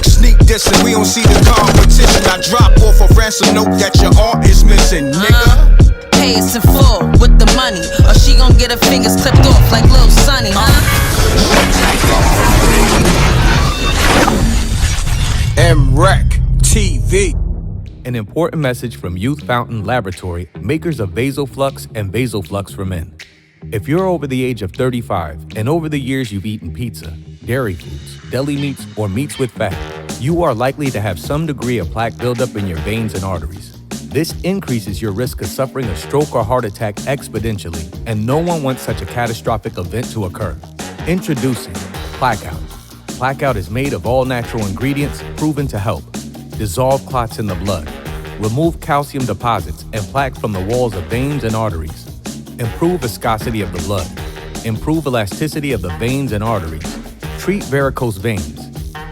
Sneak dissing, we don't see the competition. I drop off a ransom note that your art is missing, nigga. Pay us in full with the money, or she gon' get her fingers clipped off like Lil Sonny, MRecktv. An important message from Youth Fountain Laboratory, makers of VasoFlux and VasoFlux for Men. If you're over the age of 35 and over the years you've eaten pizza, dairy foods, deli meats, or meats with fat, you are likely to have some degree of plaque buildup in your veins and arteries. This increases your risk of suffering a stroke or heart attack exponentially, and no one wants such a catastrophic event to occur. Introducing Blackout. Blackout is made of all natural ingredients proven to help dissolve clots in the blood, remove calcium deposits and plaque from the walls of veins and arteries, improve viscosity of the blood, improve elasticity of the veins and arteries, treat varicose veins,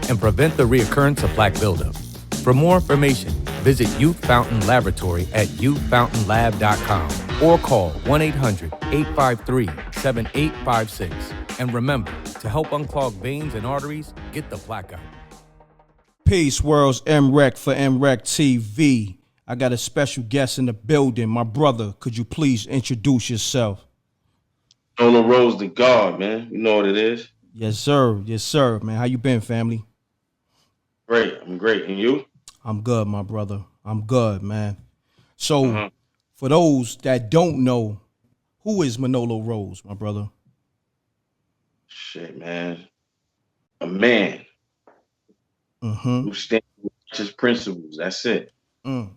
and prevent the reoccurrence of plaque buildup. For more information, visit Youth Fountain Laboratory at youthfountainlab.com or call 1-800-853-7856. And remember, to help unclog veins and arteries, get the Blackout. Peace, world's M.Reck for MRecktv. I got a special guest in the building. My brother, could you please introduce yourself? Manolo Rose the God, man. You know what it is? Yes, sir. Yes, sir, man. How you been, family? Great. I'm great. And you? I'm good, my brother. I'm good, man. So, for those that don't know, who is Manolo Rose, my brother? Shit, man. A man who stands with his principles. That's it. You know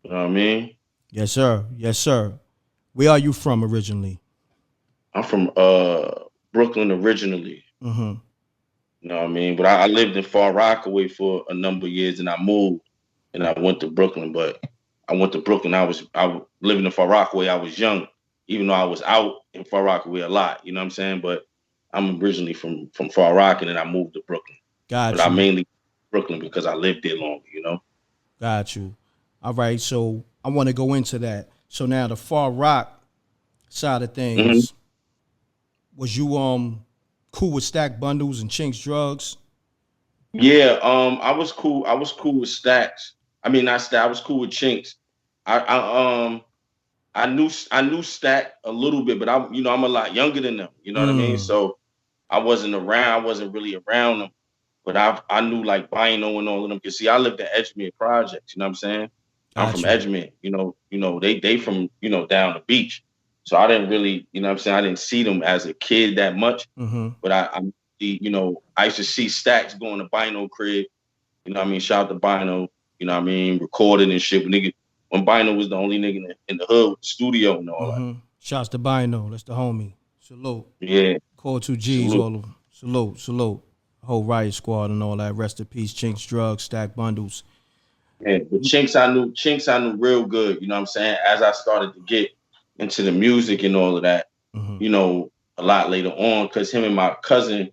what I mean? Yes, sir. Yes, sir. Where are you from originally? I'm from Brooklyn originally. You know what I mean? But I lived in Far Rockaway for a number of years, and I moved, and I went to Brooklyn. But I went to Brooklyn. I was living in Far Rockaway. I was young, even though I was out in Far Rockaway a lot. You know what I'm saying? But I'm originally from Far Rock, and then I moved to Brooklyn. Got but you. I mainly Brooklyn because I lived there longer. You know? Got you. All right. So I want to go into that. So now the Far Rock side of things. Was you cool with stack bundles and Chinks drugs? Yeah, I was cool. I was cool with stacks. I mean, not stack. I was cool with Chinks. I knew stack a little bit, but I'm a lot younger than them. You know what I mean? So I wasn't really around them. But I knew like Bino and all of them. Cause see, I lived in Edgemere Projects. You know what I'm saying? I'm from Edgemere. You know, they from down the beach. So I didn't really, you know what I'm saying? I didn't see them as a kid that much. But I used to see stacks going to Bino crib. You know what I mean? Shout out to Bino. You know what I mean? Recording and shit. When Bino was the only nigga in the hood with the studio and all that. Shouts to Bino. That's the homie. Salute. Yeah. Call 2 G's, all of them. Salute. Whole Riot Squad and all that. Rest in peace. Chinks drugs, stack bundles. Yeah, but Chinks I knew real good. You know what I'm saying? As I started to get into the music and all of that, you know, a lot later on, because him and my cousin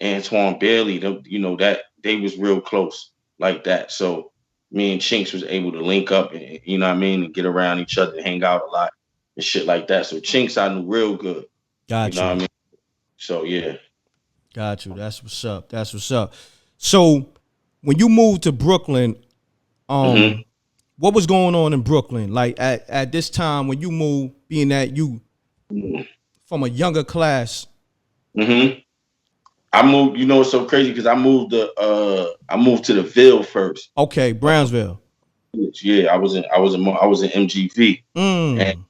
Antoine Bailey, that they was real close like that. So me and Chinks was able to link up and you know what I mean, and get around each other and hang out a lot and shit like that. So Chinks I knew real good. Got you. Know what I mean? So yeah. Got you. That's what's up. That's what's up. So when you moved to Brooklyn, what was going on in Brooklyn? Like at this time when you moved, being that you from a younger class. I moved, it's so crazy because I moved to the Ville first. Okay, Brownsville. Yeah, I was in MGV. And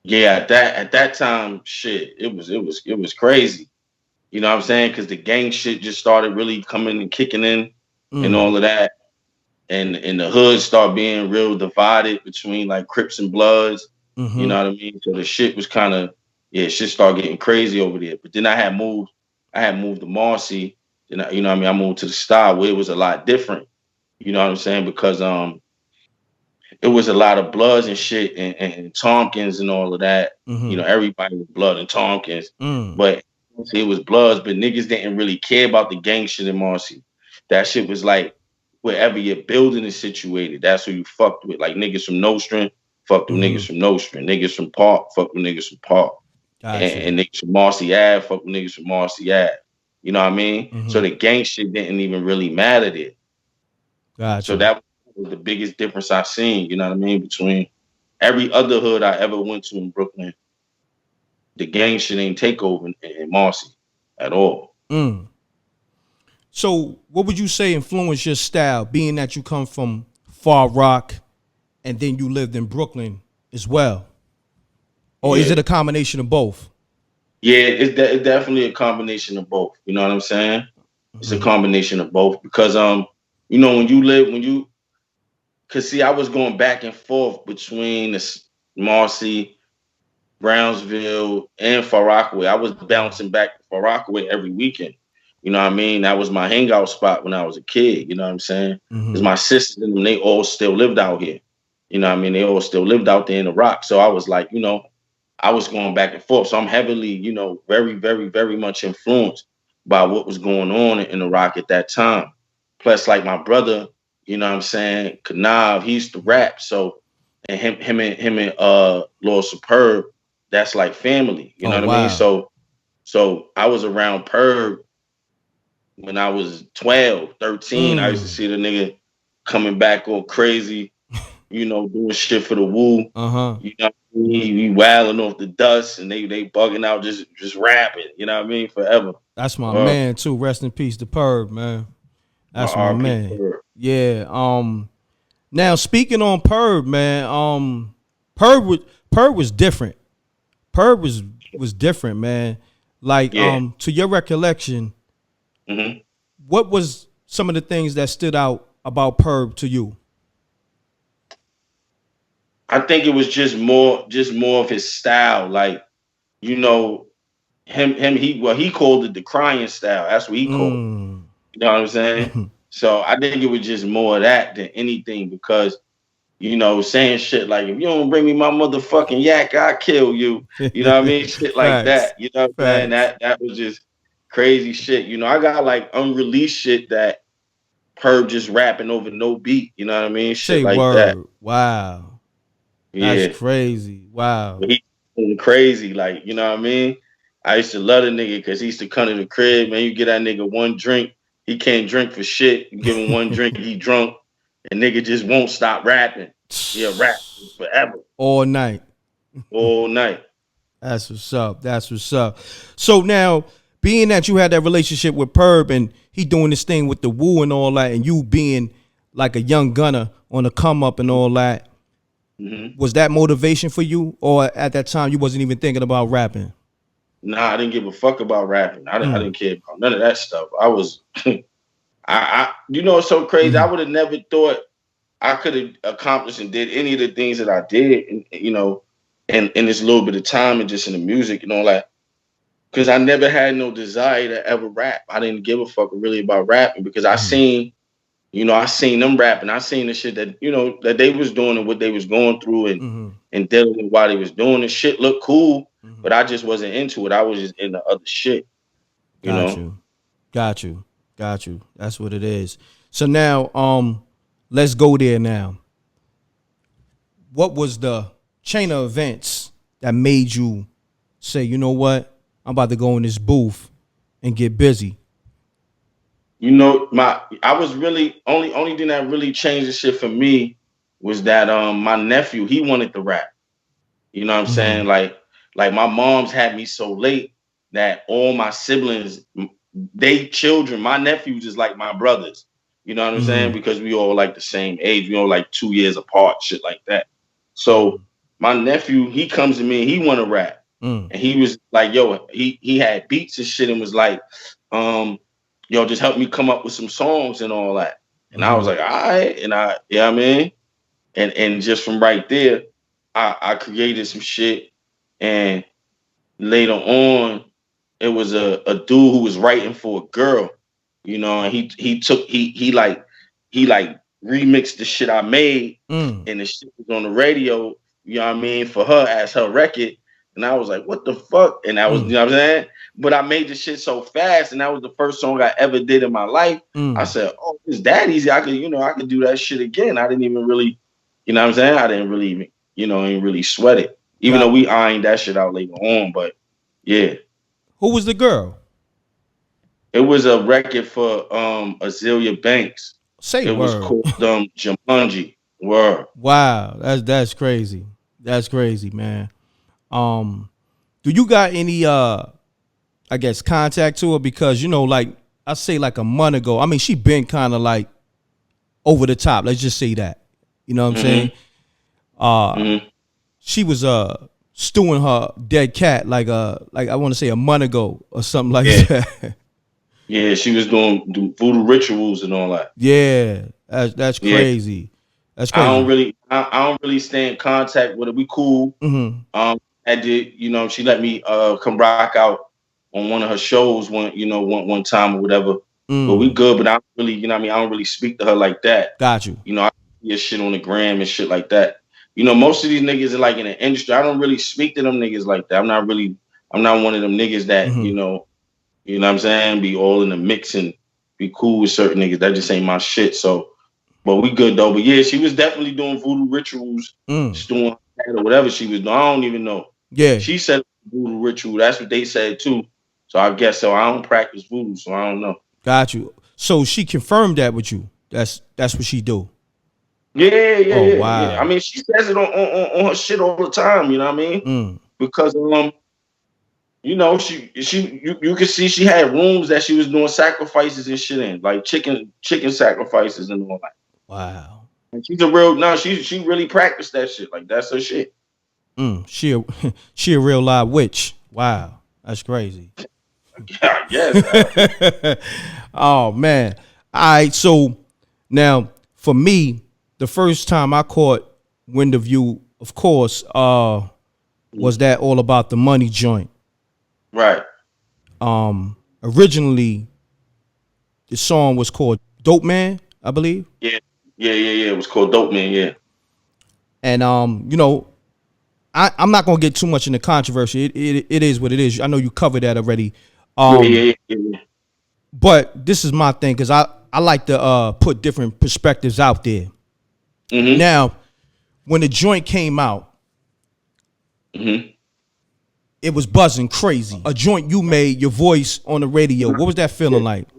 yeah, at that time, shit, it was crazy. You know what I'm saying? Because the gang shit just started really coming and kicking in and all of that. And the hood started being real divided between like Crips and Bloods. You know what I mean? So the shit was kind of, shit started getting crazy over there. But then I had moved to Marcy. Then I moved to the Style where it was a lot different. You know what I'm saying? Because it was a lot of Bloods and shit and Tompkins and all of that. You know, everybody was Blood and Tompkins. But it was Bloods, but niggas didn't really care about the gang shit in Marcy. That shit was like wherever your building is situated, that's who you fucked with. Like niggas from Nostrand, fucked with niggas from Nostrand. Niggas from Park, fucked with niggas from Park. And niggas from Marcy Ave, fucked with niggas from Marcy Ave. You know what I mean? So the gang shit didn't even really matter there. So that was the biggest difference I seen, you know what I mean, between every other hood I ever went to in Brooklyn. The gang shit ain't take over in Marcy at all. So what would you say influenced your style, being that you come from Far Rock and then you lived in Brooklyn as well? Or is it a combination of both? Yeah, it's definitely a combination of both. You know what I'm saying? It's a combination of both because you know, cause see, I was going back and forth between the Marcy, Brownsville, and Far Rockaway. I was bouncing back to Far Rockaway every weekend. You know what I mean? That was my hangout spot when I was a kid. You know what I'm saying? Because my sisters and them, they all still lived out here. You know what I mean? They all still lived out there in the Rock. So I was like, you know, I was going back and forth. So I'm heavily, you know, very, very, very much influenced by what was going on in the Rock at that time. Plus, like my brother, you know what I'm saying, Casanova, he used to rap. So, and him and Lord Superb, that's like family. You know what I mean? So I was around Perb when I was 12, 13. I used to see the nigga coming back all crazy, you know, doing shit for the Woo. You know what I mean? He wilding off the dust and they bugging out, just rapping, you know what I mean? Forever. That's my man too. Rest in peace to Perb, man. That's my man. Perb. Yeah. Now speaking on Perb, man, Perb was different. Perb was different, man. Like, to your recollection, what was some of the things that stood out about Perb to you? I think it was just more of his style. Like, you know, he called it the crying style. That's what he called it. You know what I'm saying? So I think it was just more of that than anything because, you know, saying shit like, if you don't bring me my motherfucking yak, I'll kill you. You know what I mean? Shit like that. You know what I'm saying? That was just crazy shit. You know, I got like unreleased shit that Perb just rapping over no beat. You know what I mean? Shit like that. Wow. That's crazy. Wow. But he's crazy. Like, you know what I mean? I used to love the nigga because he used to come to the crib, man. You get that nigga one drink, he can't drink for shit. You give him one drink, he drunk, and nigga just won't stop rapping. He'll rap forever. All night. All night. That's what's up. That's what's up. So now, being that you had that relationship with Perb and he doing this thing with the Woo and all that, and you being like a young gunner on the come up and all that, was that motivation for you? Or at that time you wasn't even thinking about rapping? Nah, I didn't give a fuck about rapping. I didn't care about none of that stuff. I was, you know, it's so crazy. I would have never thought I could have accomplished and did any of the things that I did, and, you know, in this little bit of time and just in the music and all that. Because I never had no desire to ever rap. I didn't give a fuck really about rapping because I seen them rapping. I seen the shit that, you know, that they was doing and what they was going through and dealing with why they was doing it. Shit looked cool, but I just wasn't into it. I was just in the other shit. You know? Got you. That's what it is. So now, let's go there now. What was the chain of events that made you say, you know what? I'm about to go in this booth and get busy. You know, I was really only thing that really changed the shit for me was that my nephew, he wanted to rap. You know what I'm saying? Like my mom's had me so late that all my siblings, they children, my nephews is like my brothers. You know what I'm saying? Because we all like the same age. We all like 2 years apart, shit like that. So my nephew, he comes to me and he want to rap. And he was like, yo, he had beats and shit and was like, yo, just help me come up with some songs and all that. And I was like, all right. And you know what I mean? And just from right there, I created some shit. And later on, it was a dude who was writing for a girl, you know, and he remixed the shit I made and the shit was on the radio, you know what I mean, for her as her record. And I was like, what the fuck? And that was, you know what I'm saying? But I made the shit so fast, and that was the first song I ever did in my life. I said, oh, it's that easy. I could do that shit again. I didn't even really, you know what I'm saying? I didn't really even ain't really sweat it. Even though we ironed that shit out later on, but yeah. Who was the girl? It was a record for Azealia Banks. Say it word. was called Jumanji. Word. Wow, that's crazy. That's crazy, man. Do you got any I guess contact to her? Because like I say like a month ago, I mean she been kind of like over the top. Let's just say that. You know what I'm saying? She was stewing her dead cat like I want to say a month ago or something like that. Yeah, she was doing voodoo rituals and all that. Yeah, that's crazy. Yeah. That's crazy. I don't really stay in contact with her. We cool. I did, she let me come rock out on one of her shows one time or whatever. But we good, but I don't really, I don't really speak to her like that. Got you. I see shit on the gram and shit like that. Most of these niggas are like in the industry. I don't really speak to them niggas like that. I'm not one of them niggas that, you know what I'm saying, be all in the mix and be cool with certain niggas. That just ain't my shit. So, but we good though. But yeah, she was definitely doing voodoo rituals, doing or whatever she was doing. I don't even know. Yeah. She said voodoo ritual. That's what they said too. So I guess so. I don't practice voodoo, so I don't know. Got you. So she confirmed that with you. That's what she do. Yeah. Wow. Yeah. I mean, she says it on her shit all the time. You know what I mean? Because you can see she had rooms that she was doing sacrifices and shit in, like chicken sacrifices and all that. Wow. And she's a real she really practiced that shit. Like that's her shit. She a real live witch. Wow. That's crazy. Yes. Oh man. All right. So now for me, the first time I caught wind of you, of course, was that All About the Money joint. Right. Originally the song was called Dope Man, I believe. Yeah. It was called Dope Man, yeah. And I'm not gonna get too much into controversy. It is what it is. I know you covered that already. Yeah. But this is my thing because I like to put different perspectives out there. Now, when the joint came out, it was buzzing crazy. A joint you made, your voice on the radio. What was that feeling like?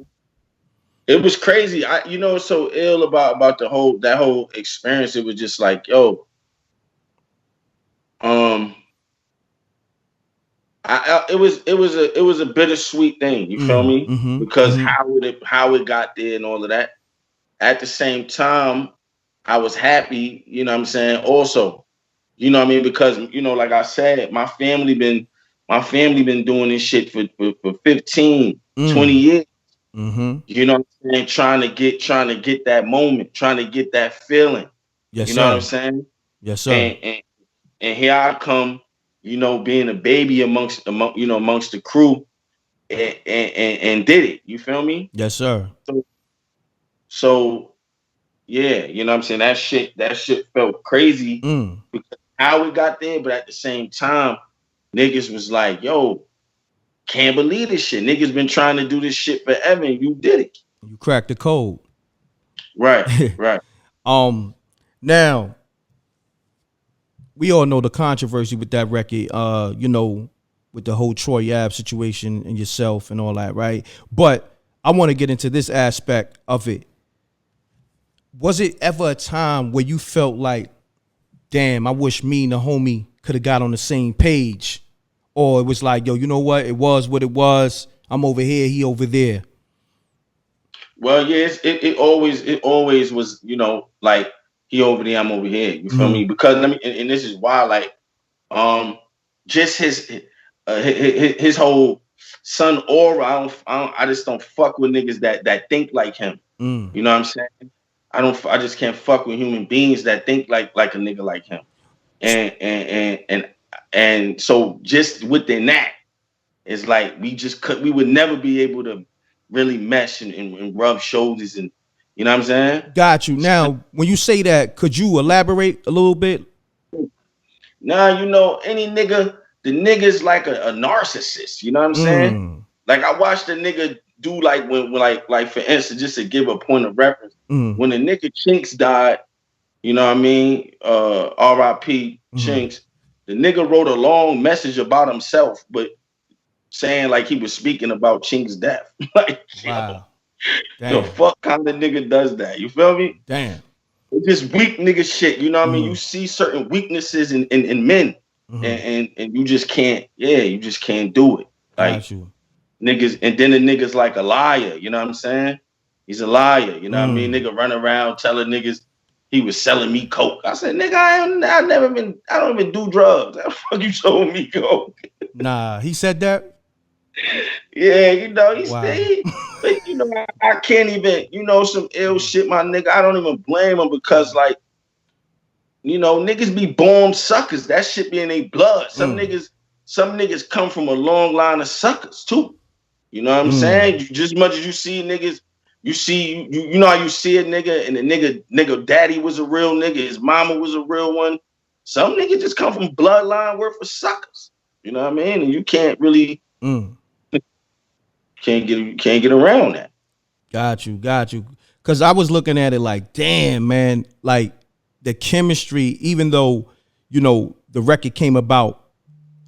It was crazy. So ill about that whole experience. It was just like, yo, it was a bittersweet thing. You feel me? Because how it got there and all of that. At the same time, I was happy. You know what I'm saying? Also, you know what I mean? Because like I said, my family been doing this shit for 15, 20 years. You know what I'm saying? Trying to get that moment, trying to get that feeling. Yes, you know what I'm saying? Yes, sir. And here I come, being a baby amongst the crew, and did it. You feel me? Yes, sir. So yeah, you know what I'm saying? That shit felt crazy because how we got there, but at the same time, niggas was like, yo, can't believe this shit. Niggas been trying to do this shit forever and you did it. You cracked the code. Right. Now, we all know the controversy with that record, with the whole Troy Ave situation and yourself and all that, right? But I want to get into this aspect of it. Was it ever a time where you felt like, damn, I wish me and the homie could have got on the same page? Or it was like, yo, you know what? It was what it was. I'm over here, he over there. Well, yes, it always was, like he over there, I'm over here. You feel me? Because and this is why, like, just his whole son aura. I just don't fuck with niggas that think like him. You know what I'm saying? I just can't fuck with human beings that think like a nigga like him. And so just within that, it's like we would never be able to really mesh and rub shoulders and you know what I'm saying? Got you. Now, when you say that, could you elaborate a little bit? Nah, any nigga, the nigga's like a narcissist. You know what I'm saying? Like I watched a nigga do like when like for instance, just to give a point of reference, when the nigga Chinks died, You know what I mean? R.I.P. Chinks. The nigga wrote a long message about himself, but saying like he was speaking about Chink's death. Like, Wow. yo, the fuck kind of nigga does that? You feel me? Damn. It's just weak nigga shit. You know what I mean? You see certain weaknesses in men, and you just can't. Yeah, you just can't do it. Like Got you. Niggas, and then the nigga's like a liar. You know what I'm saying? He's a liar. You know what I mean? Nigga run around telling niggas he was selling me coke. I said, nigga, I don't even do drugs. How the fuck you sold me coke? Nah, he said that? Yeah, you know, Wow. but you know, I can't even, you know, some ill shit, my nigga. I don't even blame him because, like, you know, niggas be born suckers. That shit be in their blood. Some niggas come from a long line of suckers too. You know what I'm saying? Just as much as you see niggas, you know how you see a nigga and the nigga daddy was a real nigga, his mama was a real one. Some niggas just come from bloodline worth of suckers. You know what I mean? And you can't really can't get around that. Got you. Cause I was looking at it like, damn, man, like the chemistry, even though, you know, the record came about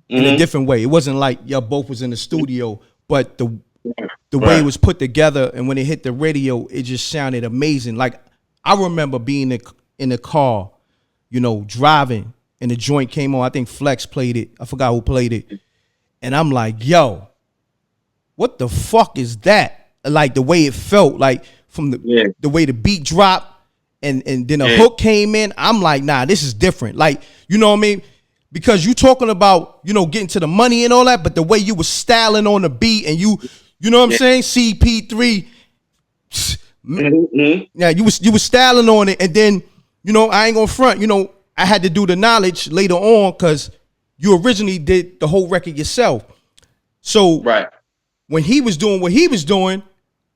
in a different way. It wasn't like y'all both was in the studio, but the way it was put together and when it hit the radio, it just sounded amazing. Like I remember being in the car, you know, driving and the joint came on. I think Flex played it. I forgot who played it. And I'm like, yo, what the fuck is that? Like the way it felt, like from the way the beat dropped and then a hook came in. I'm like, nah, this is different. Like, you know what I mean? Because you talking about, you know, getting to the money and all that, but the way you was styling on the beat and you know what I'm saying? CP3. Yeah, you was styling on it, and then, you know, I ain't gonna front, you know, I had to do the knowledge later on because you originally did the whole record yourself. So when he was doing what he was doing,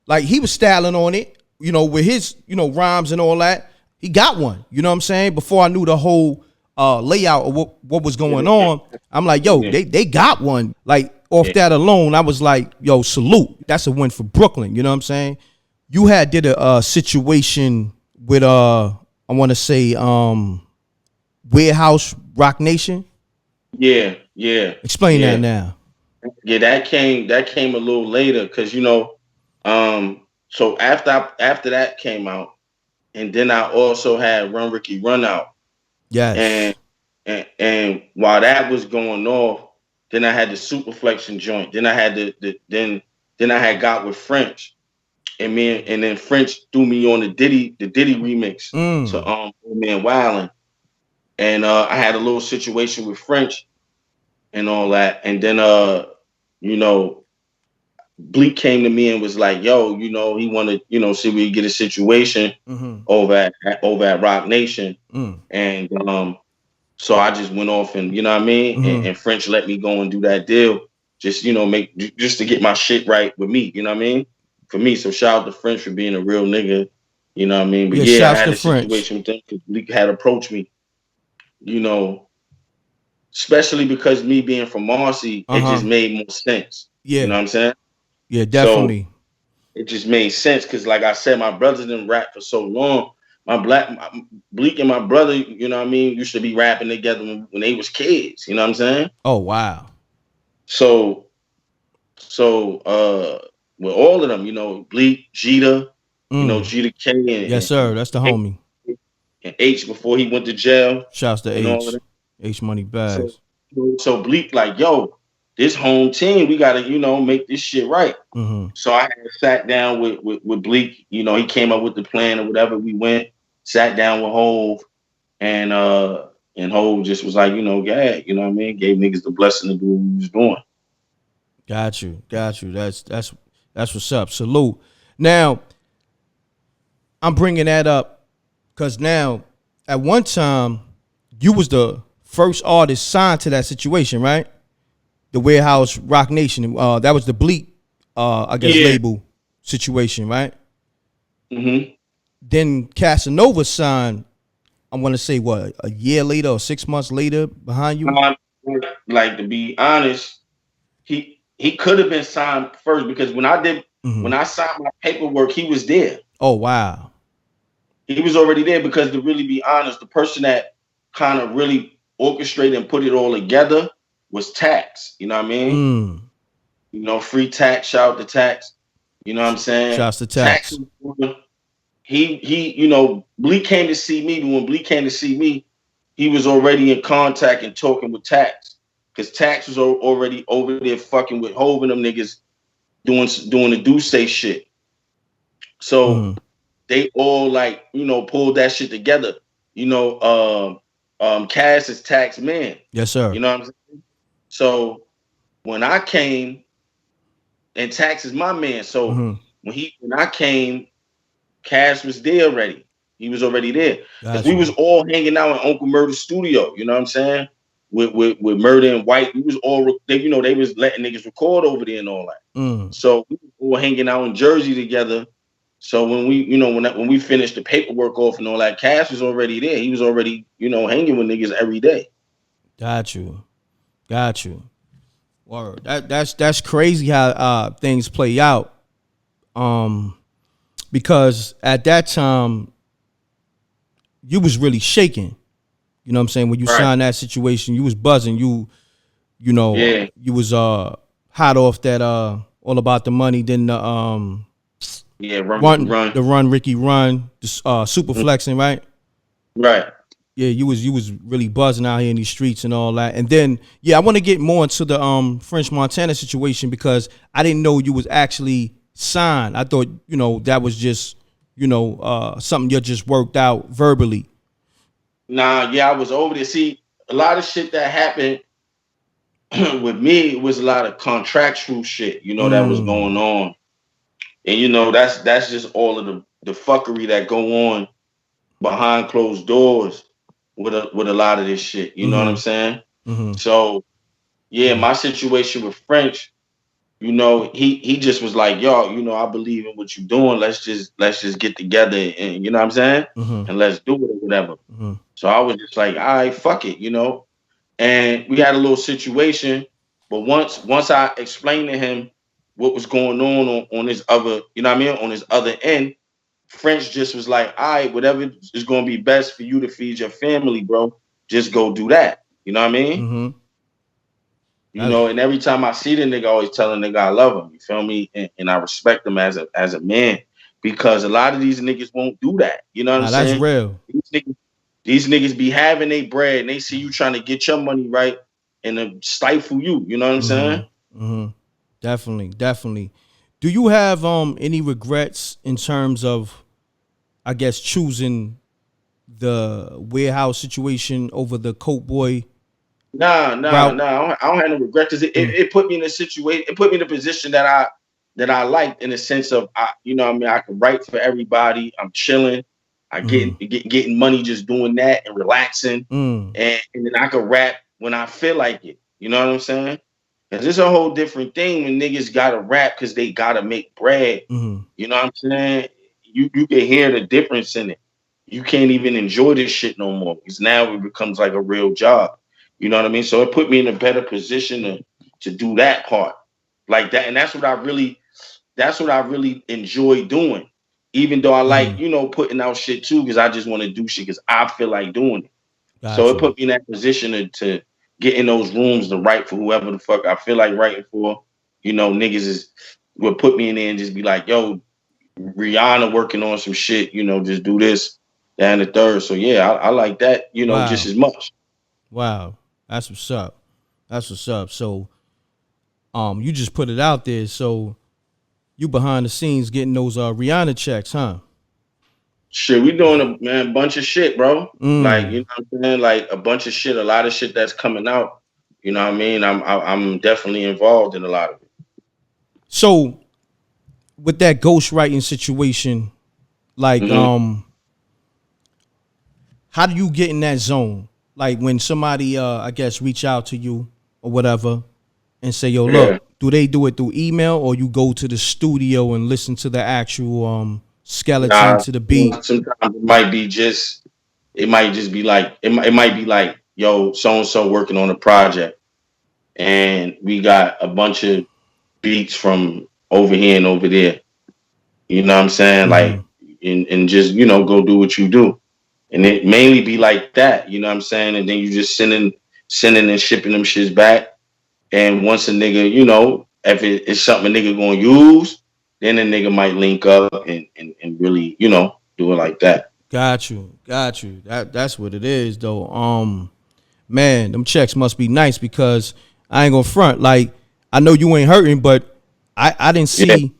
like he was styling on it, you know, with his, you know, rhymes and all that, he got one. You know what I'm saying? Before I knew the whole layout of what was going on, I'm like, yo, they got one. Like off that alone, I was like, yo, salute. That's a win for Brooklyn. You know what I'm saying? You did a situation with I want to say Warehouse Rock Nation. Yeah. Explain that now. Yeah, that came a little later because, you know, so after that came out, and then I also had Run Ricky Run Out. Yes. And while that was going off, then I had the Superflexion joint. Then I had then I had got with French. And then French threw me on the Diddy remix to Old Man Wildin'. And I had a little situation with French and all that. And then you know, Bleak came to me and was like, yo, you know, he wanted, you know, see we get a situation over at Rock Nation. And so I just went off and, you know what I mean? And French let me go and do that deal. Just, you know, just to get my shit right with me, you know what I mean? For me. So shout out to French for being a real nigga. You know what I mean? But I had a situation with them because Bleak had approached me, you know, especially because me being from Marcy, it just made more sense. Yeah. You know what I'm saying? Yeah, definitely. So it just made sense because, like I said, my brothers didn't rap for so long. Bleak and my brother, you know what I mean, used to be rapping together when they was kids. You know what I'm saying? Oh, wow. So with all of them, you know, Bleak, Jeter, you know, Jeter K. And, yes, sir. That's the homie. And H before he went to jail. Shouts to H. H Money Bags. So Bleak like, yo, this home team, we gotta, you know, make this shit right. So I had sat down with Bleak. You know, he came up with the plan or whatever. We went, sat down with Hove, and Hove just was like, you know, you know what I mean? Gave niggas the blessing to do what we was doing. Got you. That's what's up. Salute. Now, I'm bringing that up because now, at one time, you was the first artist signed to that situation, right? The Warehouse Rock Nation. That was the Bleak, I guess, label situation, right? Then Casanova signed, I want to say, what, a year later or 6 months later behind you? Like, to be honest, he could have been signed first because when I signed my paperwork, he was there. Oh, wow. He was already there because, to really be honest, the person that kind of really orchestrated and put it all together was Tax. You know what I mean? You know, free Tax, shout out to Tax. You know what I'm saying? Shouts to Tax. Tax. He, you know, Bleak came to see me, but when Bleak came to see me, he was already in contact and talking with Tax. Because Tax was already over there fucking with Hov and them niggas doing the do say shit. So they all, like, you know, pulled that shit together. You know, Cass is Tax man. Yes, sir. You know what I'm saying? So when I came, and Tax is my man. So when I came, Cass was there already. He was already there. Because we was all hanging out in Uncle Murder's studio, you know what I'm saying? With Murder and White. We was all, you know, they was letting niggas record over there and all that. So we were all hanging out in Jersey together. So when we, you know, when we finished the paperwork off and all that, Cass was already there. He was already, you know, hanging with niggas every day. Got you. Word. That's crazy how things play out. Because at that time you was really shaking. You know what I'm saying? When you signed that situation, you was buzzing. You know, you was hot off that All About the Money. Then the Run Ricky Run, the super flexing, right? Right. Yeah, you was really buzzing out here in these streets and all that. And then, I want to get more into the French Montana situation because I didn't know you was actually signed. I thought, you know, that was just, you know, something you just worked out verbally. Nah, I was over there. See, a lot of shit that happened with me was a lot of contractual shit, you know, that was going on. And, you know, that's just all of the fuckery that go on behind closed doors with a lot of this shit. You know what I'm saying? So, my situation with French, you know, he just was like, yo, you know, I believe in what you're doing. Let's just get together and, you know what I'm saying? And let's do it or whatever. So I was just like, all right, fuck it, you know? And we had a little situation, but once I explained to him what was going on his other, you know what I mean, on his other end, French just was like, all right, whatever is going to be best for you to feed your family, bro, just go do that. You know what I mean? You know, and every time I see the nigga, I always tell the nigga I love him. You feel me? And I respect him as a man because a lot of these niggas won't do that. You know what I'm saying? That's real. These niggas be having their bread and they see you trying to get your money right and stifle you. You know what I'm saying? Definitely. Do you have any regrets in terms of, I guess, choosing the warehouse situation over the Coke Boy? Nah. I don't have no regret because it put me in a situation. It put me in a position that I liked in the sense of, you know what I mean, I can write for everybody. I'm chilling. I getting money just doing that and relaxing. And then I can rap when I feel like it. You know what I'm saying? Because it's a whole different thing when niggas gotta rap because they gotta make bread. You know what I'm saying? You can hear the difference in it. You can't even enjoy this shit no more because now it becomes like a real job. You know what I mean? So it put me in a better position to do that part like that. And that's what I really enjoy doing. Even though I like, you know, putting out shit too, because I just want to do shit because I feel like doing it. Gotcha. So it put me in that position to get in those rooms to write for whoever the fuck I feel like writing for. You know, niggas would put me in there and just be like, yo, Rihanna working on some shit, you know, just do this, that, and the third. So yeah, I like that, you know, just as much. Wow. That's what's up. So you just put it out there. So you behind the scenes getting those Rihanna checks, huh? Shit, we doing a bunch of shit, bro. Like, you know what I'm saying? Like a bunch of shit, a lot of shit that's coming out. You know what I mean? I'm definitely involved in a lot of it. So with that ghostwriting situation, like how do you get in that zone? Like when somebody I guess reach out to you or whatever and say, yo, look, do they do it through email or you go to the studio and listen to the actual skeleton to the beat? Sometimes it might just be like, it might be like, yo, so-and-so working on a project and we got a bunch of beats from over here and over there. You know what I'm saying? Like, and just, you know, go do what you do. And it mainly be like that, you know what I'm saying? And then you just sending and shipping them shits back. And once a nigga, you know, if it's something a nigga gonna use, then a nigga might link up and really, you know, do it like that. Got you. That's what it is though. Man, them checks must be nice because I ain't gonna front. Like, I know you ain't hurting, but I didn't see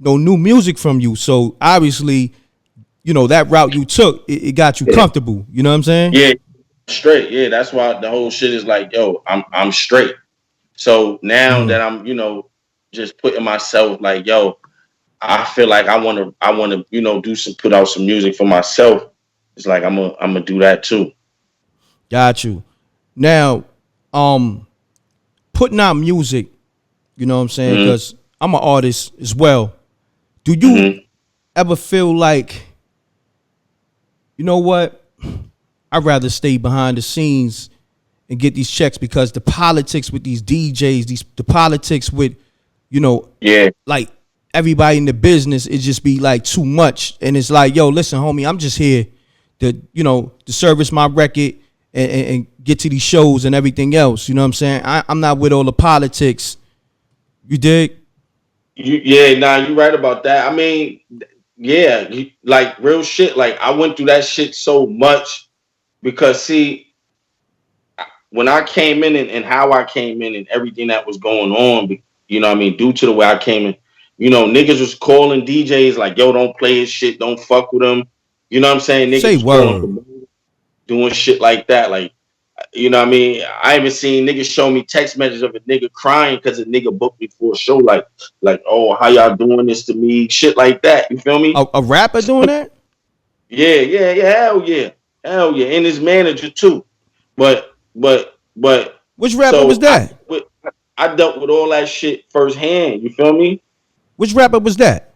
no new music from you. So obviously, you know, that route you took, it got you comfortable. You know what I'm saying? Yeah, straight. Yeah, that's why the whole shit is like, yo, I'm straight. So now that I'm, you know, just putting myself like, yo, I feel like I wanna, you know, put out some music for myself. It's like I'm gonna do that too. Got you. Now, putting out music, you know what I'm saying? Because I'm an artist as well. Do you ever feel like, you know what? I'd rather stay behind the scenes and get these checks because the politics with these DJs, the politics with, you know, like everybody in the business, it just be like too much. And it's like, yo, listen, homie, I'm just here to, you know, to service my record and get to these shows and everything else. You know what I'm saying? I'm not with all the politics. You dig? You're right about that. I mean, yeah, like real shit. Like I went through that shit so much because see, when I came in and how I came in and everything that was going on, you know what I mean, due to the way I came in, you know, niggas was calling DJs like, yo, don't play his shit, don't fuck with him. You know what I'm saying? Niggas Say was word. doing shit like that. Like, you know what I mean? I even seen niggas show me text messages of a nigga crying because a nigga booked me for a show. Like, oh, how y'all doing this to me? Shit like that. You feel me? A rapper doing that? Yeah. Hell yeah. And his manager too. But Which rapper was that? I dealt with all that shit firsthand. You feel me? Which rapper was that?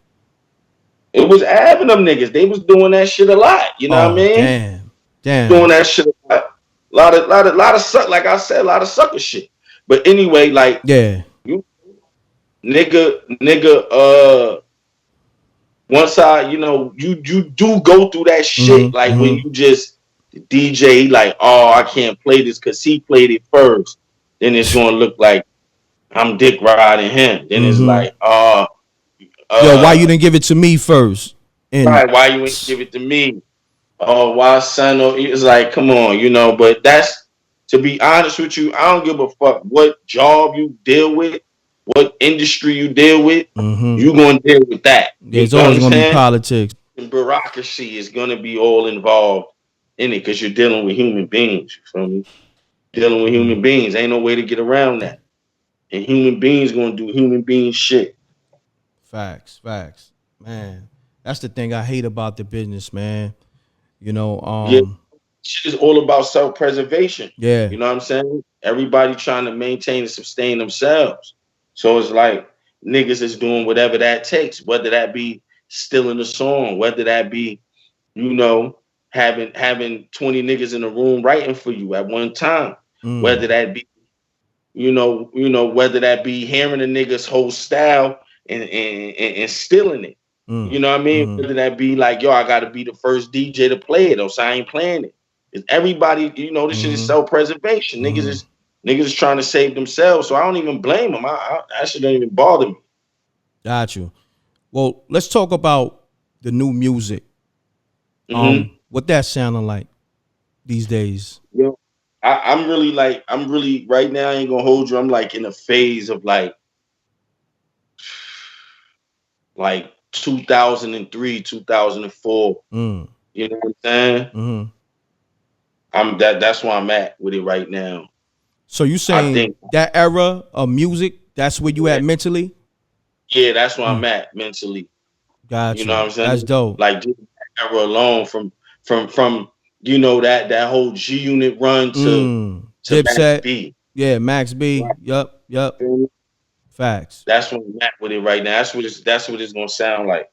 It was having them niggas. They was doing that shit a lot. You know what I mean? Damn. Doing that shit a lot. Lot of suck. Like I said, a lot of sucker shit. But anyway, like you nigga. Once you know, you do go through that shit. Like when you just DJ, like, oh, I can't play this because he played it first. Then it's gonna look like I'm dick riding him. Then it's like, yo, why you didn't give it to me first? And right, why you ain't give it to me? Oh, why son? It's like, come on, you know. But that's, to be honest with you, I don't give a fuck what job you deal with, what industry you deal with. You gonna deal with that. There's always gonna be politics. And bureaucracy is gonna be all involved in it because you're dealing with human beings. You feel me? Dealing with human beings, ain't no way to get around that. And human beings gonna do human being shit. Facts, man. That's the thing I hate about the business, man. You know, shit is all about self-preservation. Yeah. You know what I'm saying? Everybody trying to maintain and sustain themselves. So it's like niggas is doing whatever that takes, whether that be stealing a song, whether that be, you know, having 20 niggas in a room writing for you at one time, whether that be, you know, whether that be hearing a nigga's whole style and stealing it. You know what I mean? Whether that be like, yo, I gotta be the first DJ to play it, or so I ain't playing it. It's everybody, you know, this shit is self-preservation. Niggas is trying to save themselves. So I don't even blame them. That shit don't even bother me. Got you. Well, let's talk about the new music. What that sounding like these days? Yo, I'm really right now, I ain't gonna hold you. I'm like in a phase of like 2003, 2004. You know what I'm saying? That's where I'm at with it right now. So you saying that era of music, that's where you at mentally? Yeah, that's where I'm at mentally. Gotcha. You know what I'm saying? That's dope. Like just that era alone from you know that whole G Unit run to Max B. Yeah, Max B. Right. Yup. Facts. That's what I'm at with it right now. That's what it's gonna sound like.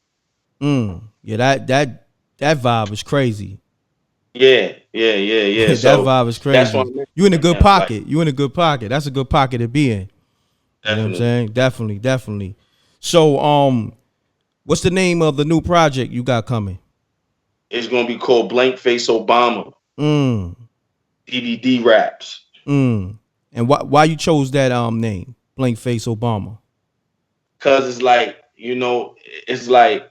Yeah, that vibe is crazy. Yeah. That vibe is crazy. You in a good pocket. You in a good pocket. That's a good pocket to be in. You know what I'm saying? Definitely. So, what's the name of the new project you got coming? It's gonna be called Blank Face Obama. DVD raps. And why you chose that name, Blank Face Obama? Cause it's like, you know, it's like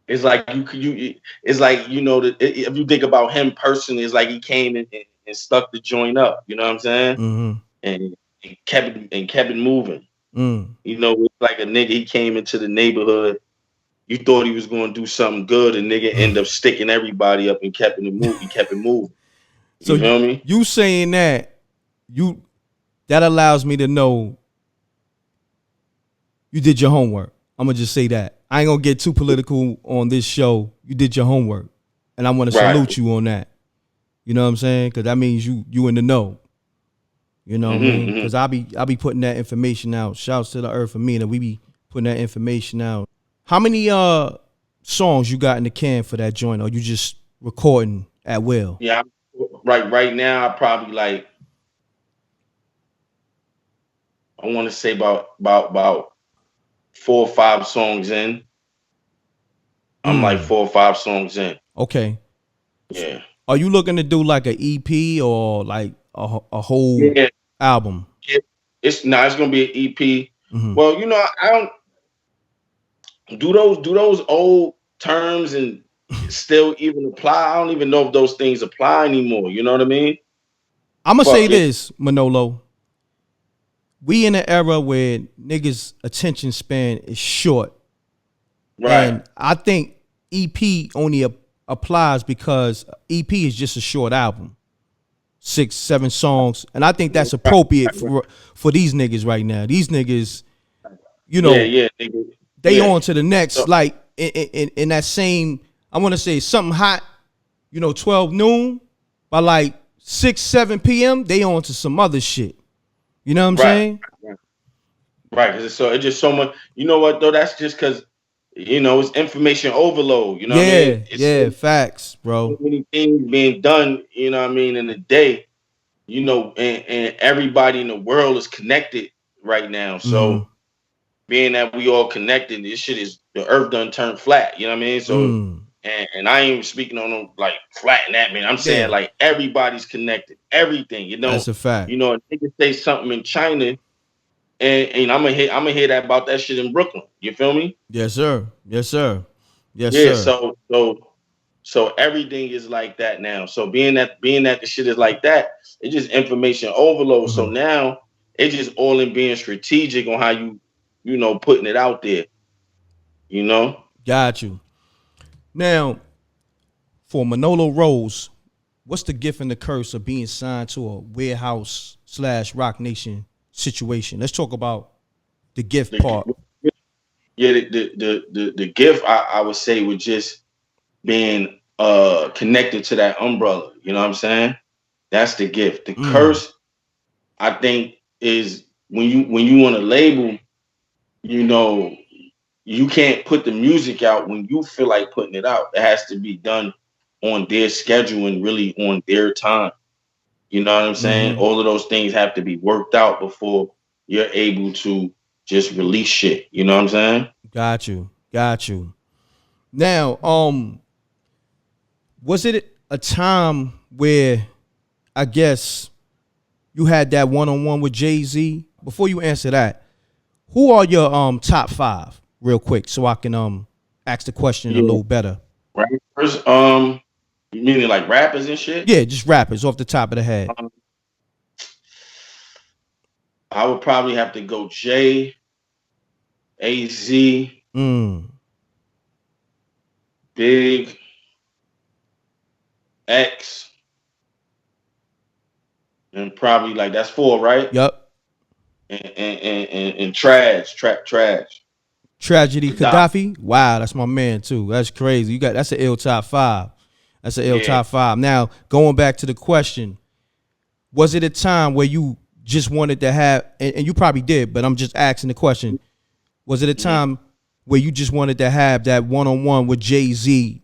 it's like it's like, you know, if you think about him personally, it's like he came and stuck the joint up. You know what I'm saying? And kept it moving. You know, it's like a nigga. He came into the neighborhood. You thought he was going to do something good, and nigga end up sticking everybody up and kept it moving. He kept it moving. You feel me? You saying that that allows me to know you did your homework. I'm gonna just say that. I ain't gonna get too political on this show. You did your homework, and I want to salute you on that. You know what I'm saying? Because that means you in the know. You know what I mean? Because I be putting that information out. Shouts to the earth for me that we be putting that information out. How many songs you got in the can for that joint? Or you just recording at will? Yeah, right now I probably like, I want to say about 4 or 5 songs in. I'm like 4 or 5 songs in. Okay. Yeah. Are you looking to do like an EP or like a whole album? It's gonna be an EP. Well, you know, I don't do those old terms and still even apply. I don't even know if those things apply anymore. You know what I mean? I'm gonna say this, Manolo. We in an era where niggas' attention span is short. Right. And I think EP only applies because EP is just a short album. 6, 7 songs. And I think that's appropriate for these niggas right now. These niggas, you know, they on to the next, like in that same, I want to say something hot, you know, 12 noon, by like 6, 7 p.m., they on to some other shit. You know what I'm saying? Right. Cause it's just so much. You know what though? That's just because, you know, it's information overload. You know what I mean? It's facts, bro. So many things being done, you know what I mean, in a day, you know, and everybody in the world is connected right now. So being that we all connected, this shit is, the earth done turned flat. You know what I mean? So and I ain't even speaking on them like flatten that, man. I'm saying like everybody's connected. Everything, you know. That's a fact. You know, a nigga say something in China, and I'm gonna hear that about that shit in Brooklyn. You feel me? Yes, sir. Yes, sir. Yes, yeah, sir. So everything is like that now. So being that the shit is like that, it's just information overload. So now it's just all in being strategic on how you know, putting it out there. You know? Got you. Now, for Manolo Rose, what's the gift and the curse of being signed to a warehouse / Rock Nation situation? Let's talk about the gift part. Yeah, the gift I would say was just being connected to that umbrella. You know what I'm saying? That's the gift. The curse, I think, is when you want to label, you know, you can't put the music out when you feel like putting it out. It has to be done on their schedule and really on their time. You know what I'm saying? All of those things have to be worked out before you're able to just release shit. You know what I'm saying? Got you. Now, was it a time where I guess you had that one-on-one with Jay-Z? Before you answer that, who are your top 5 real quick so I can ask the question a little better? Rappers, you meaning like rappers and shit? Yeah, just rappers off the top of the head. I would probably have to go Jay, AZ, Big, X, and probably like that's 4, right? Yep. And Trash. Tragedy Gaddafi. Wow, that's my man too. That's crazy. That's an ill top 5. That's an ill top 5. Now, going back to the question, was it a time where you just wanted to have, and you probably did, but I'm just asking the question, was it a time where you just wanted to have that one-on-one with Jay-Z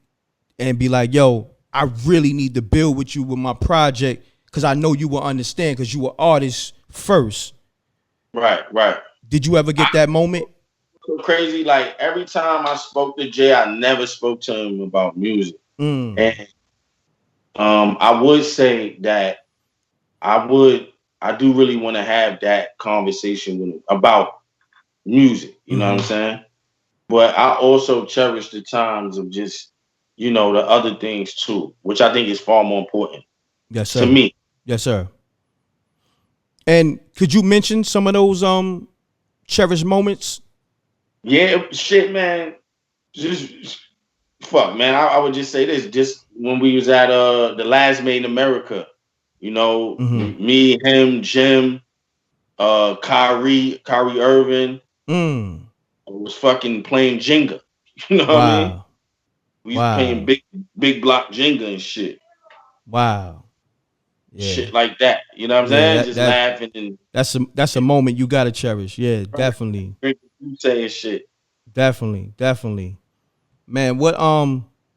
and be like, yo, I really need to build with you with my project because I know you will understand because you were artists first. Right. Did you ever get that moment? so crazy? Like every time I spoke to Jay, I never spoke to him about music. And I would say that I do really want to have that conversation with him about music. You know what I'm saying? But I also cherish the times of just, the other things too, which I think is far more important. Yes, sir. To me. Yes, sir. And could you mention some of those cherished moments? Yeah, shit, man. Just fuck, man. I would just say this. Just when we was at the last Made in America, me, him, Jim, Kyrie Irving, was fucking playing Jenga. You know what I mean? We was playing big block Jenga and shit. Wow. Yeah. Shit like that. You know what I'm saying? Just laughing and that's a moment you gotta cherish. Yeah, definitely. You saying shit. Definitely. Man, what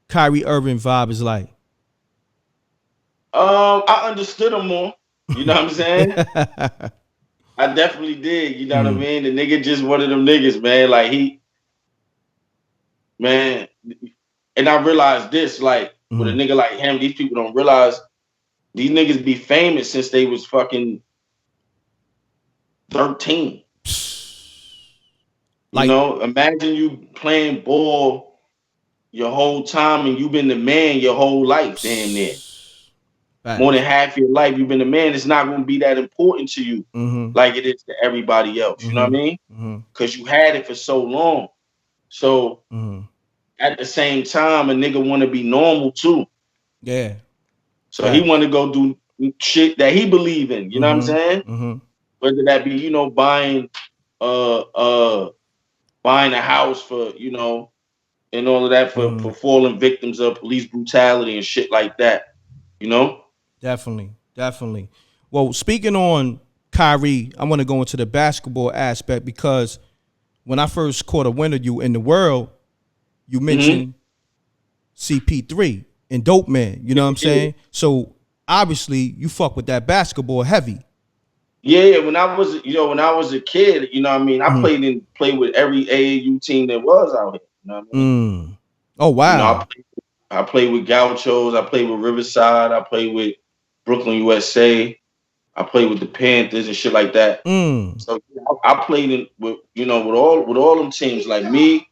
Kyrie Irving vibe is like? I understood him more. You know what I'm saying? I definitely did. You know what I mean? The nigga just one of them niggas, man. Like man, and I realized this, like, with a nigga like him, these people don't realize these niggas be famous since they was fucking 13. Like, imagine you playing ball your whole time and you've been the man your whole life, damn near. More than half your life, you've been the man. It's not going to be that important to you like it is to everybody else. You know what I mean? Because you had it for so long. So at the same time, a nigga want to be normal too. Yeah. So he want to go do shit that he believe in. You know what I'm saying? Whether that be, buying a house for, and all of that for fallen victims of police brutality and shit like that. Definitely. Well, speaking on Kyrie, I want to go into the basketball aspect because when I first caught a wind of you in the world, you mentioned CP3 and Dope Man. You know what I'm saying? So obviously you fuck with that basketball heavy. Yeah, when I was a kid, you know what I mean? I played with every AAU team that was out here. You know what I mean? Oh wow. I played with Gauchos, I played with Riverside, I played with Brooklyn USA, I played with the Panthers and shit like that. So I played with all them teams. Like me